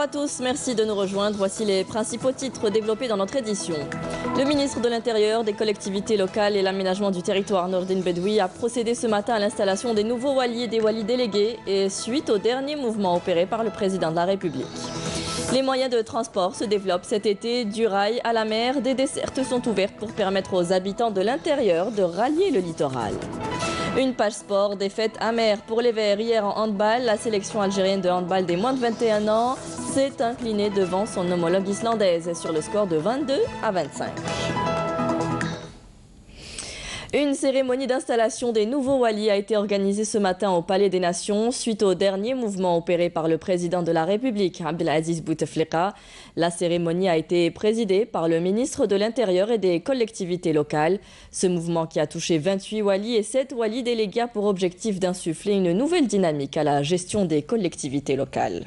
à tous, merci de nous rejoindre. Voici les principaux titres développés dans notre édition. Le ministre de l'Intérieur, des collectivités locales et l'aménagement du territoire Nordine Bedoui a procédé ce matin à l'installation des nouveaux walis et des walis délégués et suite au dernier mouvement opéré par le président de la République. Les moyens de transport se développent cet été, du rail à la mer. Des dessertes sont ouvertes pour permettre aux habitants de l'intérieur de rallier le littoral. Une page sport, défaite amère pour les Verts hier en handball. La sélection algérienne de handball des moins de 21 ans s'est inclinée devant son homologue islandaise sur le score de 22-25. Une cérémonie d'installation des nouveaux walis a été organisée ce matin au Palais des Nations suite au dernier mouvement opéré par le président de la République, Abdelaziz Bouteflika. La cérémonie a été présidée par le ministre de l'Intérieur et des collectivités locales. Ce mouvement qui a touché 28 walis et 7 walis délégués a pour objectif d'insuffler une nouvelle dynamique à la gestion des collectivités locales.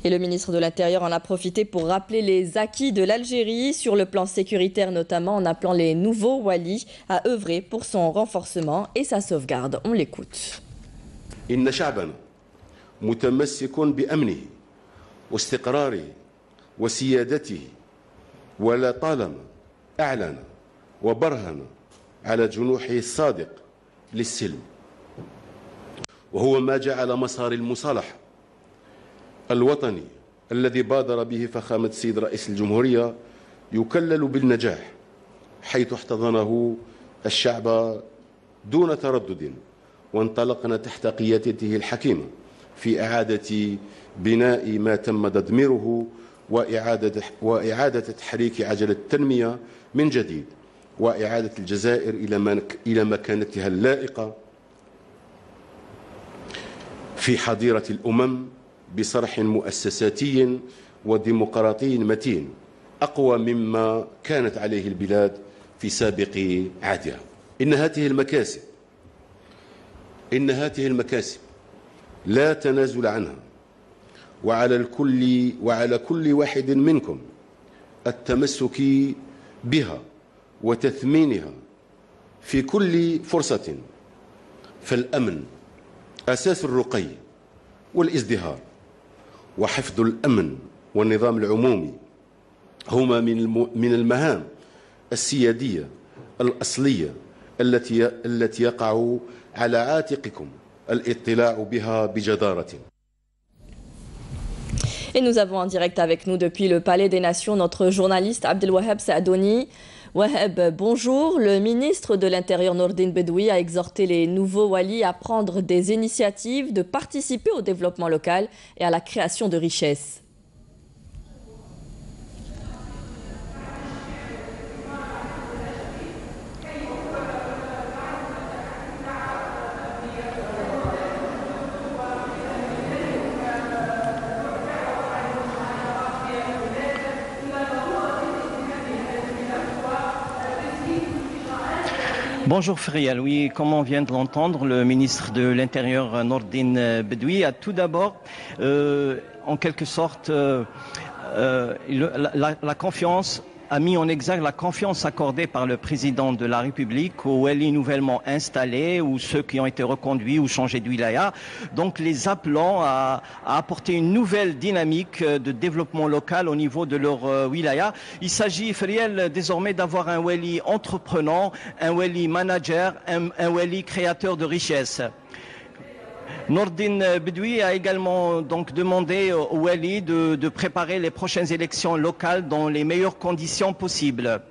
Et le ministre de l'Intérieur en a profité pour rappeler les acquis de l'Algérie sur le plan sécuritaire, notamment en appelant les nouveaux walis à œuvrer pour son renforcement et sa sauvegarde. On l'écoute. إن شعبنا متمسك بأمنه واستقراره وسيادته ولا طالما أعلن وبرهن على جنوحه الصادق للسلم وهو ما جعل مسار المصالحة الوطني الذي بادر به فخامة السيد رئيس الجمهورية يكلل بالنجاح حيث احتضنه الشعب دون تردد وانطلقنا تحت قيادته الحكيمة في إعادة بناء ما تم تدميره وإعادة تحريك عجلة التنمية من جديد وإعادة الجزائر إلى مكانتها اللائقة في حظيرة الأمم بصرح مؤسساتي وديمقراطي متين أقوى مما كانت عليه البلاد في سابق عهدها. إن هذه المكاسب لا تنازل عنها وعلى كل واحد منكم التمسك بها وتثمينها في كل فرصة. فالأمن أساس الرقي والازدهار وحفظ الأمن والنظام العمومي هما من المهام السيادية الأصلية التي يقع على عاتقكم الاطلاع بها بجدارة. Et nous avons en direct avec nous depuis le Palais des Nations notre journaliste Abdelwahab Saadouni. Wahab, bonjour. Le ministre de l'Intérieur Nordine Bedoui a exhorté les nouveaux walis à prendre des initiatives, de participer au développement local et à la création de richesses. Bonjour Friel, oui, comme on vient de l'entendre, le ministre de l'Intérieur Nordine Bedoui a tout d'abord, en quelque sorte, la confiance, a mis en exergue la confiance accordée par le président de la République aux walis nouvellement installés ou ceux qui ont été reconduits ou changés de wilaya, donc les appelant à apporter une nouvelle dynamique de développement local au niveau de leur wilaya. Il s'agit, Friel, désormais d'avoir un wali entreprenant, un wali manager, un wali créateur de richesses. Nordine Bedoui a également donc demandé aux walis de préparer les prochaines élections locales dans les meilleures conditions possibles.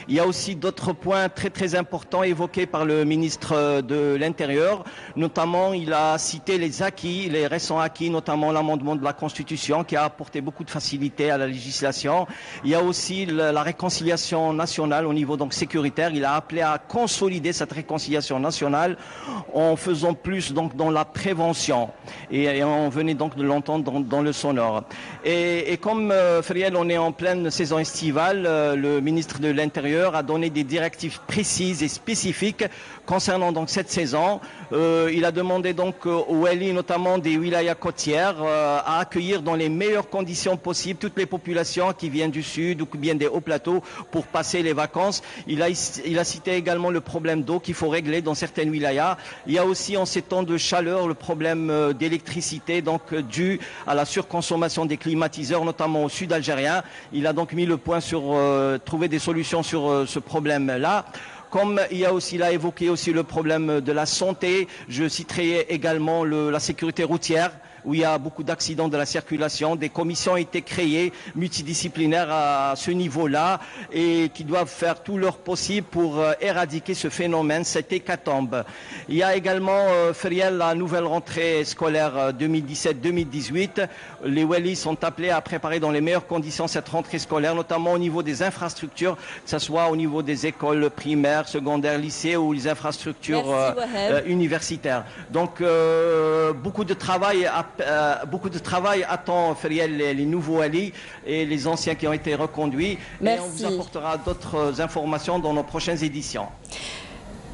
Il y a aussi d'autres points très très importants évoqués par le ministre de l'Intérieur. Notamment, il a cité les acquis, les récents acquis, notamment l'amendement de la Constitution qui a apporté beaucoup de facilité à la législation. Il y a aussi la réconciliation nationale au niveau donc sécuritaire. Il a appelé à consolider cette réconciliation nationale en faisant plus donc dans la prévention. Et on venait donc de l'entendre dans le sonore. Et comme Friel, on est en pleine saison estivale, le ministre de l'Intérieur l'Intérieur a donné des directives précises et spécifiques concernant donc cette saison. Il a demandé donc aux wali, notamment des wilayas côtières, à accueillir dans les meilleures conditions possibles toutes les populations qui viennent du sud ou qui viennent des hauts plateaux pour passer les vacances. Il a cité également le problème d'eau qu'il faut régler dans certaines wilayas. Il y a aussi en ces temps de chaleur le problème d'électricité donc dû à la surconsommation des climatiseurs, notamment au sud algérien. Il a donc mis le point sur trouver des solutions sur ce problème-là. Comme il a évoqué aussi le problème de la santé, je citerai également la sécurité routière, où il y a beaucoup d'accidents de la circulation. Des commissions ont été créées, multidisciplinaires à ce niveau-là, et qui doivent faire tout leur possible pour éradiquer ce phénomène, cette hécatombe. Il y a également, Feriel, la nouvelle rentrée scolaire 2017-2018. Les walis sont appelés à préparer dans les meilleures conditions cette rentrée scolaire, notamment au niveau des infrastructures, que ce soit au niveau des écoles primaires, secondaires, lycées ou les infrastructures universitaires. Donc, beaucoup de travail attend Feriel les nouveaux walis et les anciens qui ont été reconduits. Merci. Et on vous apportera d'autres informations dans nos prochaines éditions.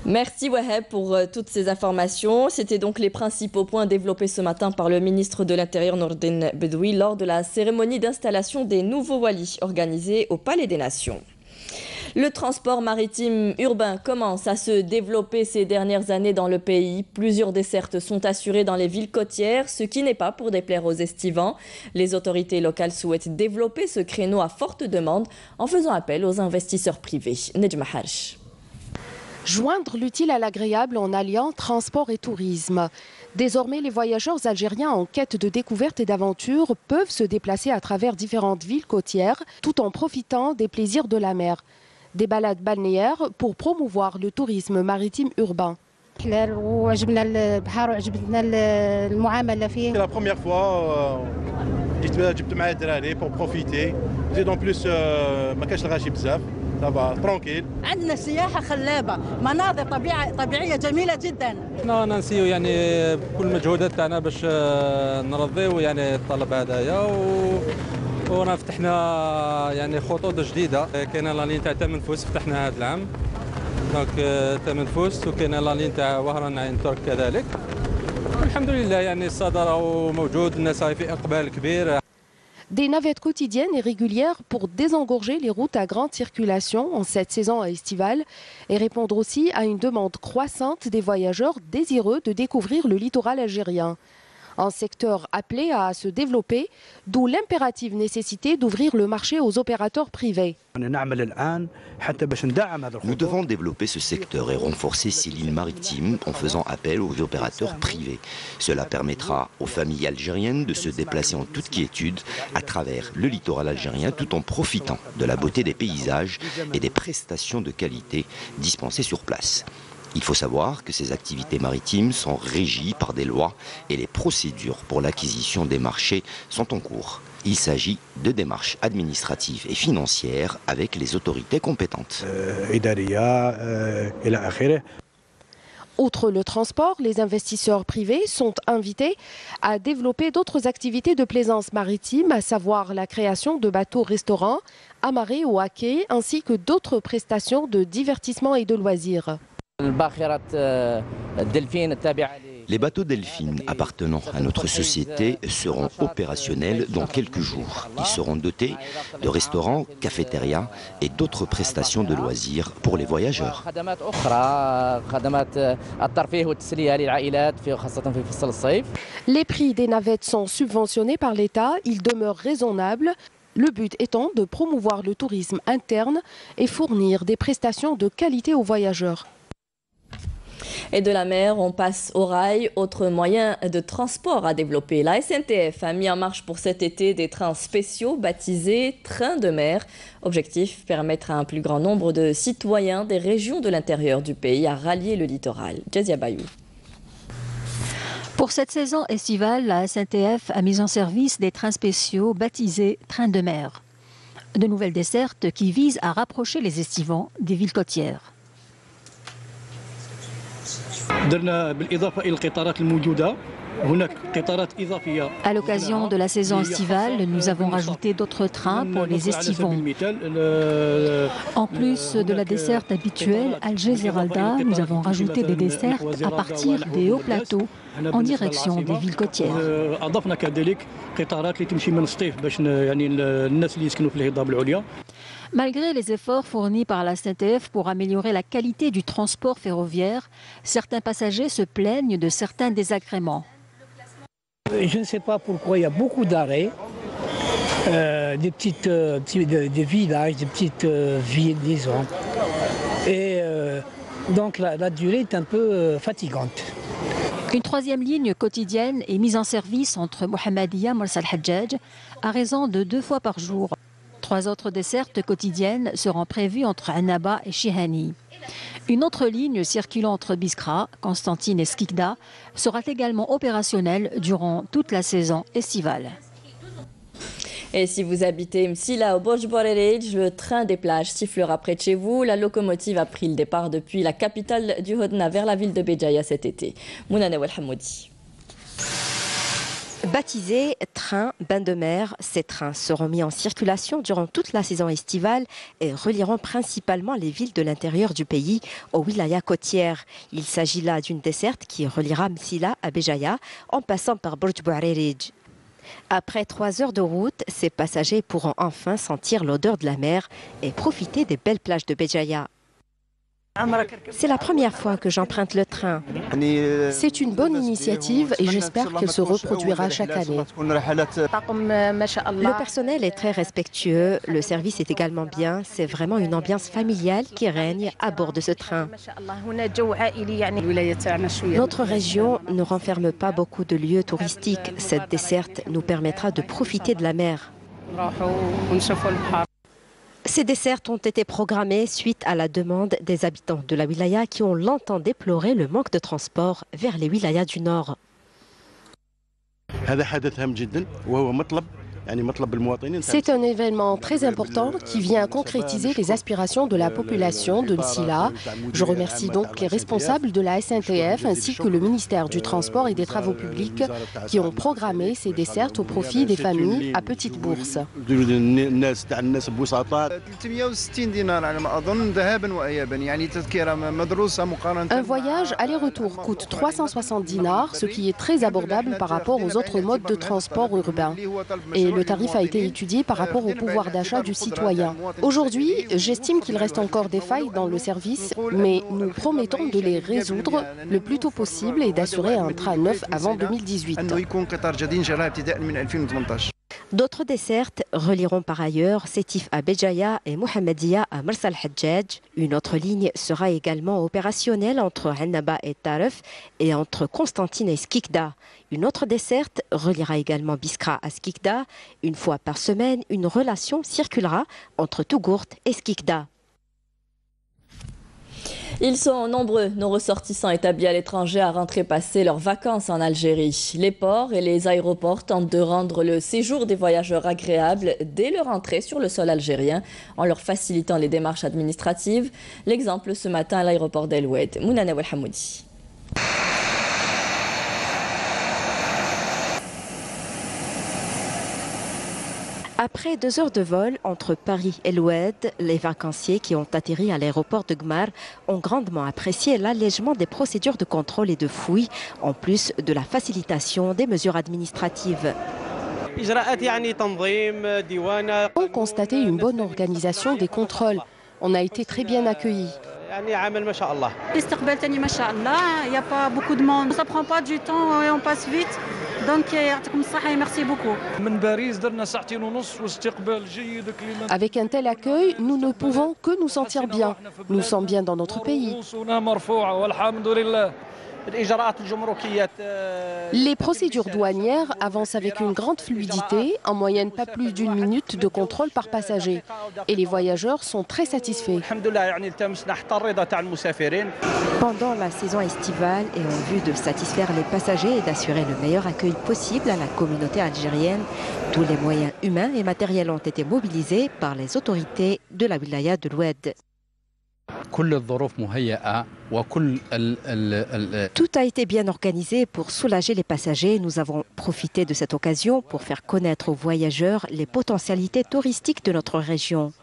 Merci Waheb pour toutes ces informations. C'était donc les principaux points développés ce matin par le ministre de l'Intérieur Nordine Bedoui lors de la cérémonie d'installation des nouveaux walis organisée au Palais des Nations. Le transport maritime urbain commence à se développer ces dernières années dans le pays. Plusieurs dessertes sont assurées dans les villes côtières, ce qui n'est pas pour déplaire aux estivants. Les autorités locales souhaitent développer ce créneau à forte demande en faisant appel aux investisseurs privés. Nejma Harch. Joindre l'utile à l'agréable en alliant transport et tourisme. Désormais, les voyageurs algériens en quête de découverte et d'aventure peuvent se déplacer à travers différentes villes côtières tout en profitant des plaisirs de la mer. Des balades balnéaires pour promouvoir le tourisme maritime urbain. C'est la première fois جبت معايا الدراري pour profiter. En plus ما كانش الغاشي بزاف. Ça va tranquille. عندنا سياحة خلابة، مناظر طبيعية جميلة جدا. احنا نسيو يعني كل المجهودات تاعنا باش نرضيو يعني الطلب هذايا ورانا فتحنا يعني خطوط جديدة. كاينه لا لين تاع تمنفوس فتحنا هذا العام. دونك تمنفوس وكاينه لا لين تاع وهران عين ترك كذلك. الحمد لله يعني الصدى راهو موجود الناس راهي في اقبال كبير. Des navettes quotidiennes et régulières pour désengorger les routes à grande circulation en cette saison estivale et répondre aussi à une demande croissante des voyageurs désireux de découvrir le littoral algérien. Un secteur appelé à se développer, d'où l'impérative nécessité d'ouvrir le marché aux opérateurs privés. Nous devons développer ce secteur et renforcer ces lignes maritimes en faisant appel aux opérateurs privés. Cela permettra aux familles algériennes de se déplacer en toute quiétude à travers le littoral algérien tout en profitant de la beauté des paysages et des prestations de qualité dispensées sur place. Il faut savoir que ces activités maritimes sont régies par des lois et les procédures pour l'acquisition des marchés sont en cours. Il s'agit de démarches administratives et financières avec les autorités compétentes. Outre le transport, les investisseurs privés sont invités à développer d'autres activités de plaisance maritime, à savoir la création de bateaux-restaurants, amarrés ou à quai, ainsi que d'autres prestations de divertissement et de loisirs. Les bateaux Delphine appartenant à notre société seront opérationnels dans quelques jours. Ils seront dotés de restaurants, cafétérias et d'autres prestations de loisirs pour les voyageurs. Les prix des navettes sont subventionnés par l'État, ils demeurent raisonnables. Le but étant de promouvoir le tourisme interne et fournir des prestations de qualité aux voyageurs. Et de la mer, on passe au rail, autre moyen de transport à développer. La SNTF a mis en marche pour cet été des trains spéciaux baptisés Trains de mer. Objectif, permettre à un plus grand nombre de citoyens des régions de l'intérieur du pays à rallier le littoral. Jazia Bayou. Pour cette saison estivale, la SNTF a mis en service des trains spéciaux baptisés Trains de mer. De nouvelles dessertes qui visent à rapprocher les estivants des villes côtières. درنا بالإضافة إلى القطارات الموجودة À l'occasion de la saison estivale, nous avons rajouté d'autres trains pour les estivants. En plus de la desserte habituelle Alger-Zeralda, nous avons rajouté des dessertes à partir des hauts plateaux en direction des villes côtières. Malgré les efforts fournis par la SNTF pour améliorer la qualité du transport ferroviaire, certains passagers se plaignent de certains désagréments. Je ne sais pas pourquoi il y a beaucoup d'arrêts, des villages, des petites villes, disons. Et donc la durée est un peu fatigante. Une troisième ligne quotidienne est mise en service entre Mohammedia et Mars al-Hajjaj à raison de 2 fois par jour. 3 autres dessertes quotidiennes seront prévues entre Annaba et Chihani. Une autre ligne circulant entre Biskra, Constantine et Skikda sera également opérationnelle durant toute la saison estivale. Et si vous habitez Msila au Borj Borerej, le train des plages sifflera près de chez vous. La locomotive a pris le départ depuis la capitale du Hodna vers la ville de Béjaïa cet été. Mounane Welhamoudi. Baptisés trains bain de mer, ces trains seront mis en circulation durant toute la saison estivale et relieront principalement les villes de l'intérieur du pays aux wilayas côtières. Il s'agit là d'une desserte qui reliera Msila à Béjaïa en passant par Borj Borerej. Après 3 heures de route, ces passagers pourront enfin sentir l'odeur de la mer et profiter des belles plages de Béjaïa. C'est la première fois que j'emprunte le train. C'est une bonne initiative et j'espère qu'elle se reproduira chaque année. Le personnel est très respectueux, le service est également bien. C'est vraiment une ambiance familiale qui règne à bord de ce train. Notre région ne renferme pas beaucoup de lieux touristiques. Cette desserte nous permettra de profiter de la mer. Ces dessertes ont été programmées suite à la demande des habitants de la wilaya qui ont longtemps déploré le manque de transport vers les wilayas du nord. C'est un événement très important qui vient concrétiser les aspirations de la population de Msila. Je remercie donc les responsables de la SNTF ainsi que le ministère du Transport et des Travaux publics qui ont programmé ces dessertes au profit des familles à petite bourse. Un voyage aller-retour coûte 360 dinars, ce qui est très abordable par rapport aux autres modes de transport urbain. Et le tarif a été étudié par rapport au pouvoir d'achat du citoyen. Aujourd'hui, j'estime qu'il reste encore des failles dans le service, mais nous promettons de les résoudre le plus tôt possible et d'assurer un train neuf avant 2018. D'autres dessertes relieront par ailleurs Sétif à Béjaïa et Mohammedia à Mars al-Hajjaj. Une autre ligne sera également opérationnelle entre Annaba et Taref et entre Constantine et Skikda. Une autre desserte reliera également Biskra à Skikda. Une fois par semaine, une relation circulera entre Tougourt et Skikda. Ils sont nombreux, nos ressortissants établis à l'étranger, à rentrer passer leurs vacances en Algérie. Les ports et les aéroports tentent de rendre le séjour des voyageurs agréable dès leur entrée sur le sol algérien, en leur facilitant les démarches administratives. L'exemple ce matin à l'aéroport d'El Oued. Mounane Welhamoudi. Après 2 heures de vol entre Paris et El Oued, les vacanciers qui ont atterri à l'aéroport de Gmar ont grandement apprécié l'allègement des procédures de contrôle et de fouilles, en plus de la facilitation des mesures administratives. On constatait une bonne organisation des contrôles. On a été très bien accueillis. Il n'y a pas beaucoup de monde. Ça ne prend pas du temps et on passe vite. Donc, merci beaucoup. Avec un tel accueil, nous ne pouvons que nous sentir bien. Nous sommes bien dans notre pays. Les procédures douanières avancent avec une grande fluidité, en moyenne pas plus d'1 minute de contrôle par passager. Et les voyageurs sont très satisfaits. Pendant la saison estivale et en vue de satisfaire les passagers et d'assurer le meilleur accueil possible à la communauté algérienne, tous les moyens humains et matériels ont été mobilisés par les autorités de la wilaya de l'Oued. Tout a été bien organisé pour soulager les passagers. Nous avons profité de cette occasion pour faire connaître aux voyageurs les potentialités touristiques de notre région.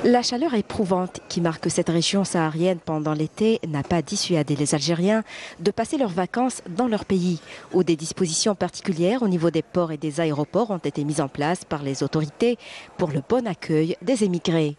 La chaleur éprouvante qui marque cette région saharienne pendant l'été n'a pas dissuadé les Algériens de passer leurs vacances dans leur pays, où des dispositions particulières au niveau des ports et des aéroports ont été mises en place par les autorités pour le bon accueil des émigrés.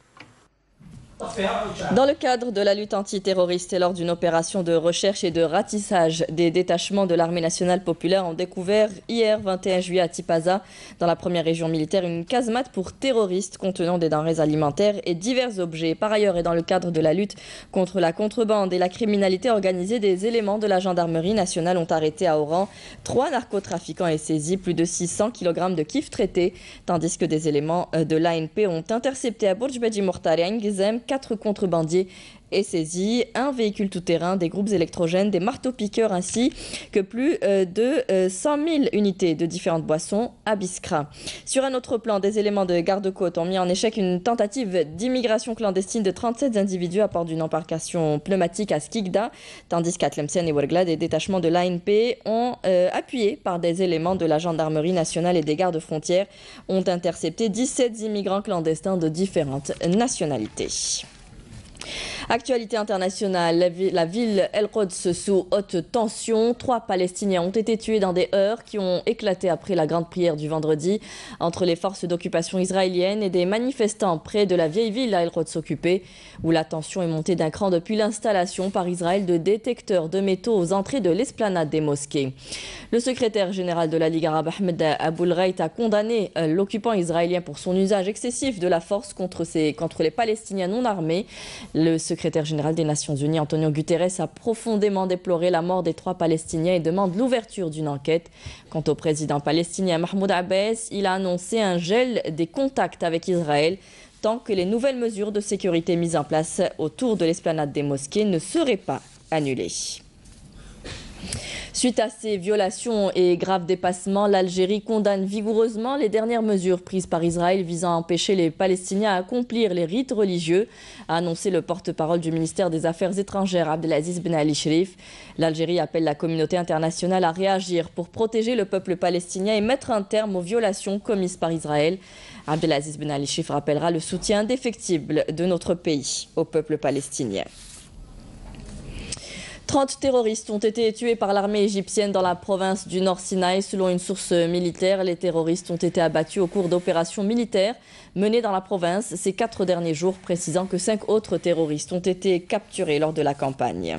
Dans le cadre de la lutte antiterroriste et lors d'une opération de recherche et de ratissage, des détachements de l'armée nationale populaire ont découvert hier 21 juillet à Tipaza, dans la première région militaire, une casemate pour terroristes contenant des denrées alimentaires et divers objets. Par ailleurs, et dans le cadre de la lutte contre la contrebande et la criminalité organisée, des éléments de la gendarmerie nationale ont arrêté à Oran 3 narcotrafiquants et saisi plus de 600 kg de kif traités, tandis que des éléments de l'ANP ont intercepté à Bourj Bedi Mortar et à Ngizem 4 contrebandiers et saisi un véhicule tout-terrain, des groupes électrogènes, des marteaux-piqueurs ainsi que plus de 100 000 unités de différentes boissons à Biskra. Sur un autre plan, des éléments de garde-côte ont mis en échec une tentative d'immigration clandestine de 37 individus à bord d'une embarcation pneumatique à Skikda, tandis qu'à Tlemcen et Ouargla, des détachements de l'ANP ont appuyés par des éléments de la gendarmerie nationale et des gardes-frontières ont intercepté 17 immigrants clandestins de différentes nationalités. Actualité internationale, la ville El-Quds sous haute tension. 3 Palestiniens ont été tués dans des heurts qui ont éclaté après la grande prière du vendredi entre les forces d'occupation israéliennes et des manifestants près de la vieille ville à El-Quds occupée, où la tension est montée d'un cran depuis l'installation par Israël de détecteurs de métaux aux entrées de l'esplanade des mosquées. Le secrétaire général de la Ligue arabe, Ahmed Aboulghait, a condamné l'occupant israélien pour son usage excessif de la force contre les Palestiniens non armés. Le secrétaire général des Nations Unies, Antonio Guterres, a profondément déploré la mort des 3 Palestiniens et demande l'ouverture d'une enquête. Quant au président palestinien Mahmoud Abbas, il a annoncé un gel des contacts avec Israël tant que les nouvelles mesures de sécurité mises en place autour de l'esplanade des mosquées ne seraient pas annulées. Suite à ces violations et graves dépassements, l'Algérie condamne vigoureusement les dernières mesures prises par Israël visant à empêcher les Palestiniens à accomplir les rites religieux, a annoncé le porte-parole du ministère des Affaires étrangères, Abdelaziz Ben Ali Cherif. L'Algérie appelle la communauté internationale à réagir pour protéger le peuple palestinien et mettre un terme aux violations commises par Israël. Abdelaziz Ben Ali Cherif rappellera le soutien indéfectible de notre pays au peuple palestinien. 30 terroristes ont été tués par l'armée égyptienne dans la province du Nord Sinaï. Selon une source militaire, les terroristes ont été abattus au cours d'opérations militaires menées dans la province ces 4 derniers jours, précisant que 5 autres terroristes ont été capturés lors de la campagne.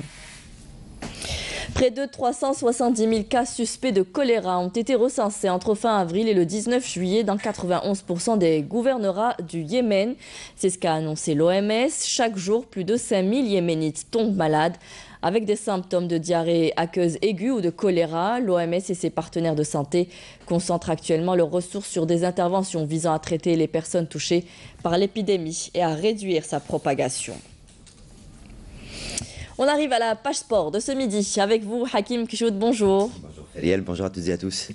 Près de 370 000 cas suspects de choléra ont été recensés entre fin avril et le 19 juillet dans 91% des gouvernorats du Yémen. C'est ce qu'a annoncé l'OMS. Chaque jour, plus de 5 000 Yéménites tombent malades avec des symptômes de diarrhée aqueuse aiguë ou de choléra. L'OMS et ses partenaires de santé concentrent actuellement leurs ressources sur des interventions visant à traiter les personnes touchées par l'épidémie et à réduire sa propagation. On arrive à la page sport de ce midi avec vous, Hakim Kishoud, bonjour. Bonjour Feriel, bonjour à toutes et à tous.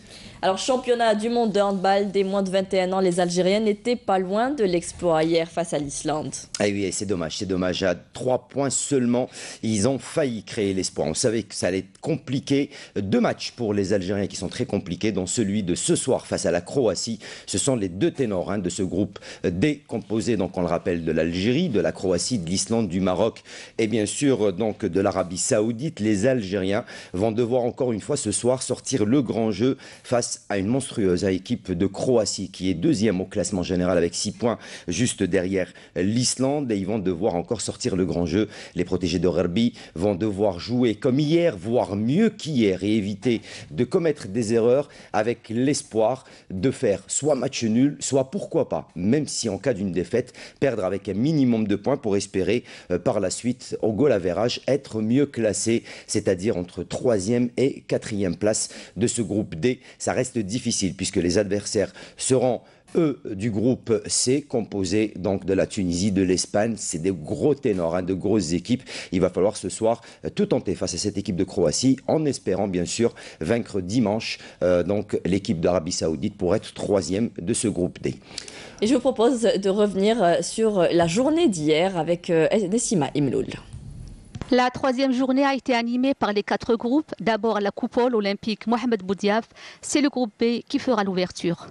Alors, championnat du monde de handball des moins de 21 ans, les Algériens n'étaient pas loin de l'exploit hier face à l'Islande. Ah oui, c'est dommage. À 3 points seulement, ils ont failli créer l'espoir. On savait que ça allait être compliqué. 2 matchs pour les Algériens qui sont très compliqués, dont celui de ce soir face à la Croatie. Ce sont les 2 ténors de ce groupe D, composé, donc on le rappelle, de l'Algérie, de la Croatie, de l'Islande, du Maroc et bien sûr donc de l'Arabie Saoudite. Les Algériens vont devoir encore une fois ce soir sortir le grand jeu face à une monstrueuse équipe de Croatie qui est 2e au classement général avec 6 points juste derrière l'Islande, et ils vont devoir encore sortir le grand jeu. Les protégés de Gherbi vont devoir jouer comme hier, voire mieux qu'hier, et éviter de commettre des erreurs avec l'espoir de faire soit match nul, soit pourquoi pas, même si en cas d'une défaite, perdre avec un minimum de points pour espérer par la suite au goal average être mieux classé, c'est-à-dire entre 3e et 4e place de ce groupe D. Ça reste difficile puisque les adversaires seront E du groupe C, composé donc de la Tunisie, de l'Espagne. C'est des gros ténors, hein, de grosses équipes. Il va falloir ce soir tout tenter face à cette équipe de Croatie, en espérant bien sûr vaincre dimanche donc l'équipe d'Arabie Saoudite pour être troisième de ce groupe D. Et je vous propose de revenir sur la journée d'hier avec Nessima Imloul. La troisième journée a été animée par les 4 groupes. D'abord la coupole olympique Mohamed Boudiaf, c'est le groupe B qui fera l'ouverture.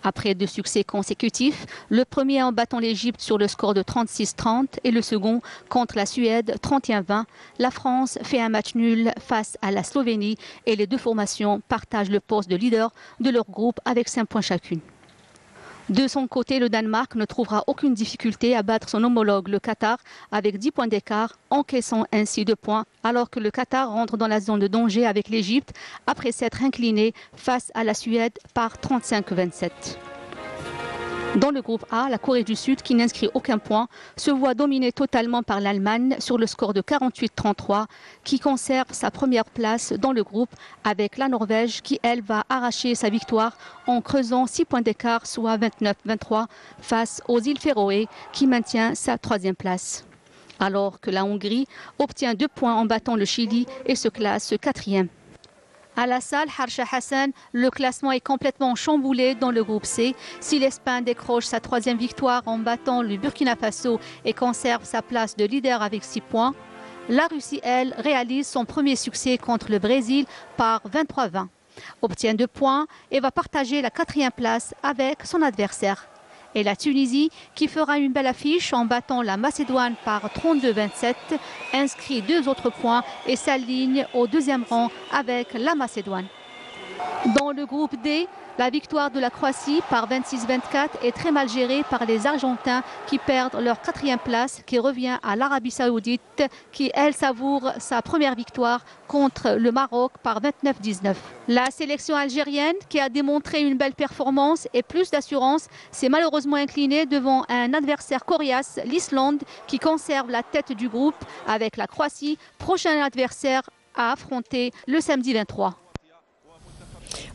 Après 2 succès consécutifs, le premier en battant l'Égypte sur le score de 36-30 et le second contre la Suède 31-20, la France fait un match nul face à la Slovénie et les 2 formations partagent le poste de leader de leur groupe avec 5 points chacune. De son côté, le Danemark ne trouvera aucune difficulté à battre son homologue, le Qatar, avec 10 points d'écart, encaissant ainsi 2 points, alors que le Qatar rentre dans la zone de danger avec l'Égypte après s'être incliné face à la Suède par 35-27. Dans le groupe A, la Corée du Sud, qui n'inscrit aucun point, se voit dominée totalement par l'Allemagne sur le score de 48-33, qui conserve sa première place dans le groupe avec la Norvège qui, elle, va arracher sa victoire en creusant 6 points d'écart, soit 29-23, face aux îles Féroé, qui maintient sa 3e place. Alors que la Hongrie obtient 2 points en battant le Chili et se classe 4e. À la salle Harsha Hassan, le classement est complètement chamboulé dans le groupe C. Si l'Espagne décroche sa 3e victoire en battant le Burkina Faso et conserve sa place de leader avec 6 points, la Russie, elle, réalise son premier succès contre le Brésil par 23-20, obtient 2 points et va partager la 4e place avec son adversaire. Et la Tunisie, qui fera une belle affiche en battant la Macédoine par 32-27, inscrit 2 autres points et s'aligne au 2e rang avec la Macédoine. Dans le groupe D, la victoire de la Croatie par 26-24 est très mal gérée par les Argentins qui perdent leur 4e place qui revient à l'Arabie Saoudite qui, elle, savoure sa première victoire contre le Maroc par 29-19. La sélection algérienne qui a démontré une belle performance et plus d'assurance s'est malheureusement inclinée devant un adversaire coriace, l'Islande, qui conserve la tête du groupe avec la Croatie, prochain adversaire à affronter le samedi 23.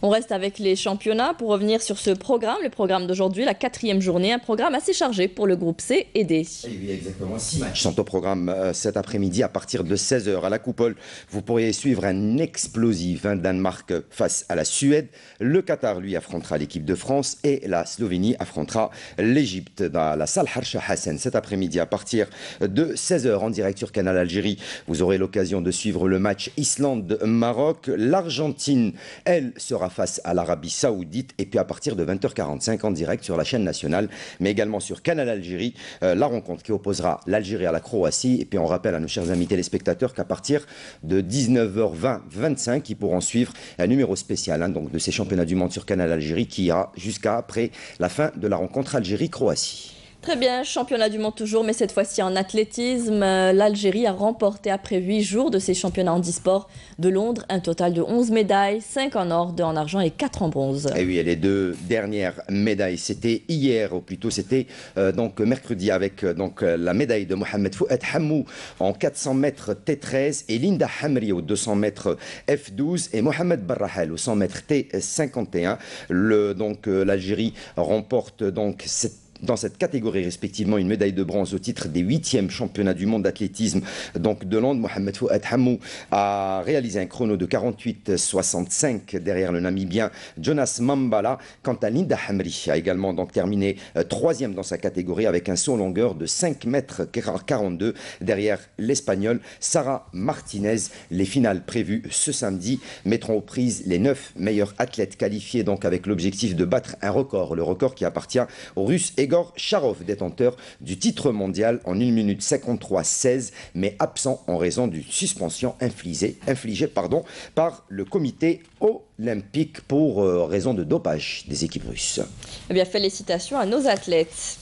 On reste avec les championnats pour revenir sur ce programme, le programme d'aujourd'hui, la 4e journée, un programme assez chargé pour le groupe C et D. Oui, exactement. 6 matchs sont au programme cet après-midi à partir de 16h. À la coupole, vous pourriez suivre un explosif Danemark face à la Suède. Le Qatar, lui, affrontera l'équipe de France et la Slovénie affrontera l'Égypte dans la salle Harsha Hassan cet après-midi à partir de 16h en direct sur Canal Algérie. Vous aurez l'occasion de suivre le match Islande-Maroc. L'Argentine, elle, sera face à l'Arabie Saoudite et puis à partir de 20h45 en direct sur la chaîne nationale mais également sur Canal Algérie, la rencontre qui opposera l'Algérie à la Croatie. Et puis on rappelle à nos chers amis téléspectateurs qu'à partir de 19h20-25 ils pourront suivre un numéro spécial donc de ces championnats du monde sur Canal Algérie qui ira jusqu'à après la fin de la rencontre Algérie-Croatie. Très bien, championnat du monde toujours, mais cette fois-ci en athlétisme. L'Algérie a remporté après 8 jours de ses championnats handisport de Londres un total de 11 médailles, 5 en or, 2 en argent et 4 en bronze. Et oui, et les 2 dernières médailles, c'était hier, ou plutôt c'était donc mercredi avec donc la médaille de Mohamed Fouad Hammou en 400 mètres T13 et Linda Hamri au 200 mètres F12 et Mohamed Barrahel au 100 mètres T51. L'Algérie remporte donc dans cette catégorie respectivement une médaille de bronze au titre des 8e championnats du monde d'athlétisme de Londres. Mohamed Fouad Hammou a réalisé un chrono de 48,65 derrière le Namibien Jonas Mambala. Quant à Linda Hamri a également terminé 3e dans sa catégorie avec un saut en longueur de 5 mètres 42 derrière l'Espagnole Sara Martinez. Les finales prévues ce samedi mettront aux prises les 9 meilleurs athlètes qualifiés avec l'objectif de battre un record, le record qui appartient au Russe Egor Sharov, détenteur du titre mondial en 1 minute 53-16, mais absent en raison d'une suspension infligée par le comité olympique pour raison de dopage des équipes russes. Eh bien, félicitations à nos athlètes.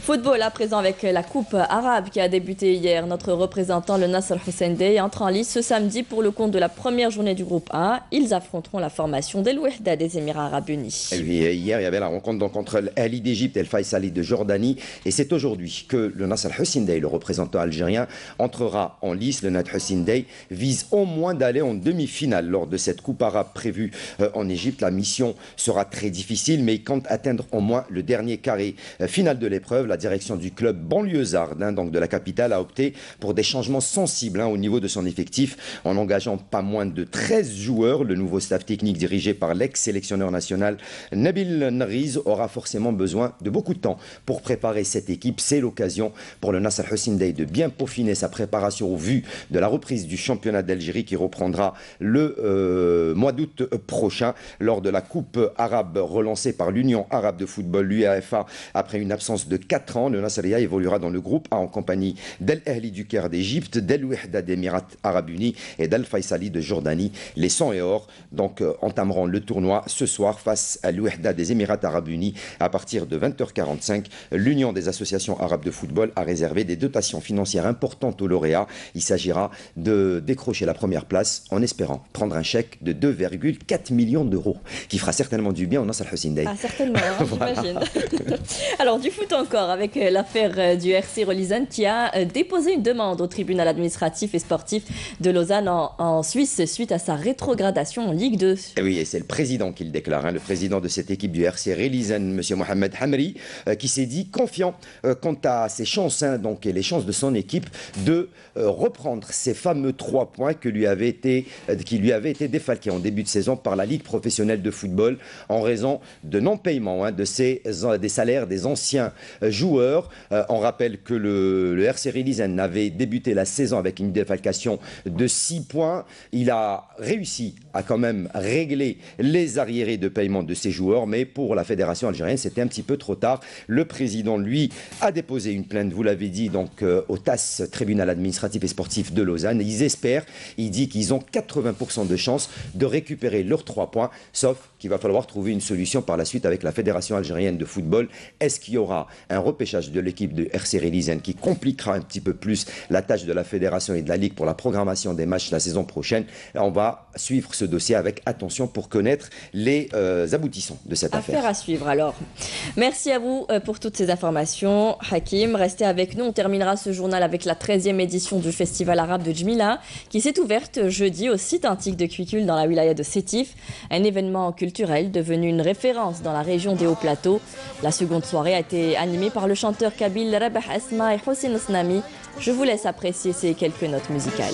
Football à présent avec la Coupe arabe qui a débuté hier. Notre représentant, le Nasser Hussein Dey, entre en lice ce samedi pour le compte de la première journée du groupe A. Ils affronteront la formation d'El Wehda des Émirats Arabes Unis. Et hier, il y avait la rencontre donc entre l'Ahli d'Égypte et le Faisali de Jordanie. Et c'est aujourd'hui que le Nasser Hussein Dey, le représentant algérien, entrera en lice. Le Nasser Hussein Dey vise au moins d'aller en demi-finale lors de cette Coupe arabe prévue en Égypte. La mission sera très difficile, mais il compte atteindre au moins le dernier carré final de l'épreuve. La direction du club banlieusard donc de la capitale a opté pour des changements sensibles au niveau de son effectif en engageant pas moins de 13 joueurs. Le nouveau staff technique dirigé par l'ex-sélectionneur national Nabil Nariz aura forcément besoin de beaucoup de temps pour préparer cette équipe. C'est l'occasion pour le Nasser Hussein Dey de bien peaufiner sa préparation au vu de la reprise du championnat d'Algérie qui reprendra le mois d'août prochain lors de la Coupe arabe relancée par l'Union arabe de football, l'UEFA, après une absence de 4 ans. Le Nasriya évoluera dans le groupe A en compagnie d'El Ahli du Caire d'Égypte, d'El Wehda des Émirats Arabes Unis et d'Al Faisali de Jordanie. Les 100 et or entameront le tournoi ce soir face à l'Wehda des Émirats Arabes Unis à partir de 20h45. L'Union des associations arabes de football a réservé des dotations financières importantes aux lauréats. Il s'agira de décrocher la première place en espérant prendre un chèque de 2,4 millions d'euros qui fera certainement du bien au Nasser Hussein Dey. Ah, certainement, j'imagine. Alors, du foot encore, avec l'affaire du RC Relizane qui a déposé une demande au tribunal administratif et sportif de Lausanne en Suisse suite à sa rétrogradation en Ligue 2. Et oui, et c'est le président qui le déclare, le président de cette équipe du RC Relizane, M. Mohamed Hamri, qui s'est dit confiant quant à ses chances et les chances de son équipe de reprendre ces fameux 3 points qui lui avaient été défalqués en début de saison par la Ligue professionnelle de football en raison de non-paiement des salaires des anciens joueurs. On rappelle que le RC Relizane avait débuté la saison avec une défalcation de 6 points. Il a réussi à quand même régler les arriérés de paiement de ses joueurs, mais pour la fédération algérienne, c'était un petit peu trop tard. Le président, lui, a déposé une plainte, vous l'avez dit, au TAS, tribunal administratif et sportif de Lausanne. Ils espèrent, il dit qu'ils ont 80% de chances de récupérer leurs 3 points, sauf qu'il va falloir trouver une solution par la suite avec la fédération algérienne de football. Est-ce qu'il y aura un repêchage de l'équipe de RC Relizane qui compliquera un petit peu plus la tâche de la fédération et de la Ligue pour la programmation des matchs la saison prochaine? On va suivre ce dossier avec attention pour connaître les aboutissants de cette affaire. Affaire à suivre alors. Merci à vous pour toutes ces informations, Hakim. Restez avec nous. On terminera ce journal avec la 13e édition du Festival arabe de Djmila qui s'est ouverte jeudi au site antique de Cuicul dans la wilaya de Sétif. Un événement culturel devenu une référence dans la région des Hauts-Plateaux. La seconde soirée a été animée par le chanteur kabyle Rabah Asma et Hossein Osnami. Je vous laisse apprécier ces quelques notes musicales.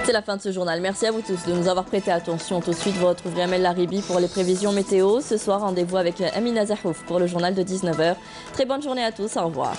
C'est la fin de ce journal. Merci à vous tous de nous avoir prêté attention. Tout de suite, vous retrouverez Amel Laribi pour les prévisions météo. Ce soir, rendez-vous avec Amina Zahouf pour le journal de 19h. Très bonne journée à tous. Au revoir.